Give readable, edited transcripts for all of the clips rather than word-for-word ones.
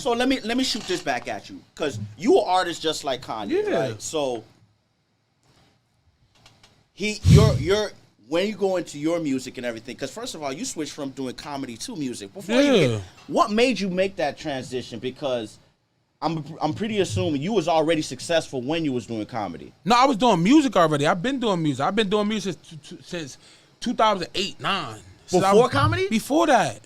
So let me shoot this back at you, because you an artist just like Kanye, Yeah. right? So you're when you go into your music and everything, because first of all, you switched from doing comedy to music. Before what made you make that transition? Because I'm pretty assuming you was already successful when you was doing comedy. No, I was doing music already. I've been doing music. I've been doing music since 2008, 9. Before comedy? Before that.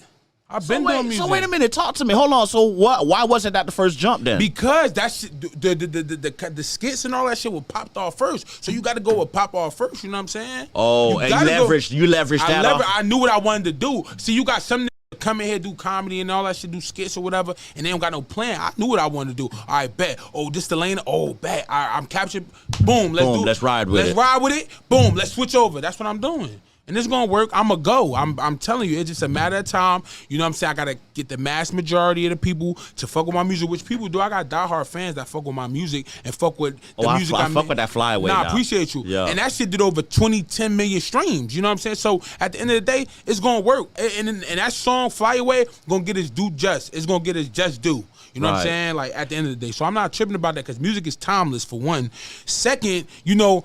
I've been doing music. So wait a minute, talk to me. Hold on. So why wasn't that the first jump then? Because that shit, the skits and all that shit were popped off first. So you got to go with pop off first. You know what I'm saying? Oh, and you leveraged that off. I knew what I wanted to do. See, you got some niggas come in here, do comedy and all that shit, do skits or whatever, and they don't got no plan. I knew what I wanted to do. All right, bet. Oh, this the lane. Oh, bet. I'm captured. Boom. Let's ride with it. Let's ride with it. Boom. Let's switch over. That's what I'm doing. And it's gonna work. I'm gonna go. I'm telling you, it's just a matter of time. You know what I'm saying? I gotta get the mass majority of the people to fuck with my music, which people do. I got diehard fans that fuck with my music and fuck with the music. I fuck with that Flyaway. Nah, I appreciate you. Yeah. And that shit did over 10 million streams. You know what I'm saying? So at the end of the day, it's gonna work. And that song Flyaway gonna get its due just. It's gonna get its just due. You know what I'm saying? Like at the end of the day. So I'm not tripping about that because music is timeless for one. Second, you know,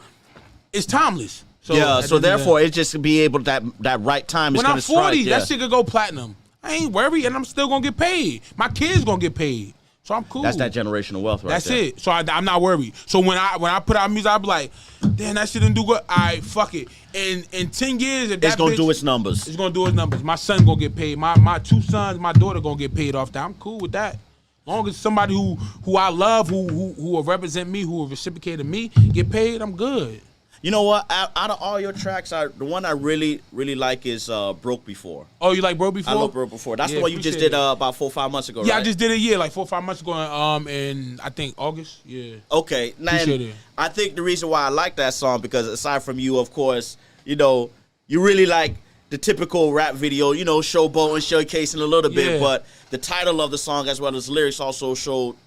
it's timeless. So therefore, it just be able that right time is going to strike. When I'm 40, that shit could go platinum. I ain't worried, and I'm still gonna get paid. My kids gonna get paid, so I'm cool. That's that generational wealth, right? That's there. it. So I'm not worried. So when I put out music, I be like, damn, that shit didn't do good. All right, fuck it. In 10 years, if it's gonna do its numbers. It's gonna do its numbers. My son gonna get paid. My 2 sons, my daughter gonna get paid off that. I'm cool with that. As long as somebody who I love, who will represent me, who will reciprocate me, get paid, I'm good. You know what? Out of all your tracks, the one I really like is "Broke Before." Oh, you like "Broke Before"? I love "Broke Before." That's the one you just did about 4 or 5 months ago, yeah, right? I just did it. Like 4 or 5 months ago. In I think August. Yeah. Okay. Now, I think the reason why I like that song because aside from you, of course, you know, you really like the typical rap video, you know, showboating, showcasing a little bit, but the title of the song as well as the lyrics also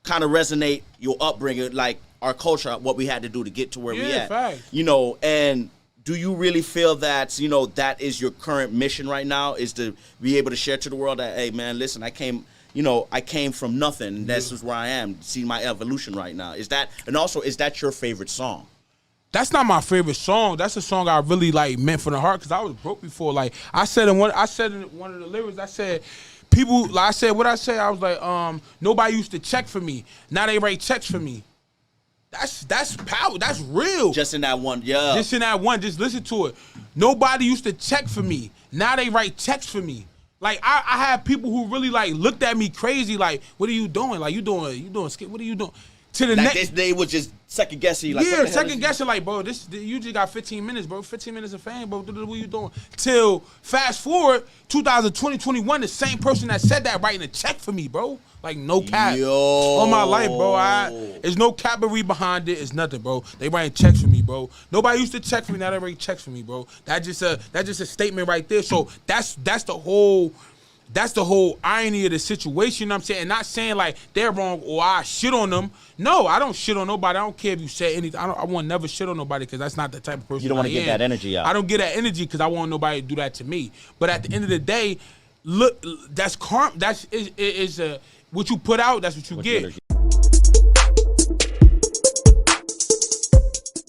kind of resonate your upbringing, like our culture, what we had to do to get to where we at. Fact. You know, and do you really feel that, you know, that is your current mission right now, is to be able to share to the world that, hey, man, listen, I came from nothing. This is where I am. See my evolution right now. Is that your favorite song? That's not my favorite song. That's a song I really like meant from the heart because I was broke before. Like I said in one of the lyrics, I said, people, like I said, what I say, I was like, nobody used to check for me. Now they write checks for me. That's power. That's real. Just in that one, yeah. Just in that one. Just listen to it. Nobody used to check for me. Now they write checks for me. Like I have people who really like looked at me crazy. Like, what are you doing? Like you doing skit? What are you doing? To the next, they would just second guessing you. Like, yeah, second guessing. Like, bro, you just got 15 minutes, bro. 15 minutes of fame, bro. What are you doing? Till fast forward 2020, 21, the same person that said that writing a check for me, bro. Like no cap. On my life, bro. There's no cabaret behind it. It's nothing, bro. They writing checks for me, bro. Nobody used to check for me. Now they write checks for me, bro. That's just a statement right there. So that's the whole irony of the situation. You know what I'm saying? And not saying like they're wrong or I shit on them. No, I don't shit on nobody. I don't care if you say anything. I want never shit on nobody because that's not the type of person. You don't want to get that energy out. I don't get that energy because I want nobody to do that to me. But at the end of the day, look, that's karma. That's is what you put out. That's what you get.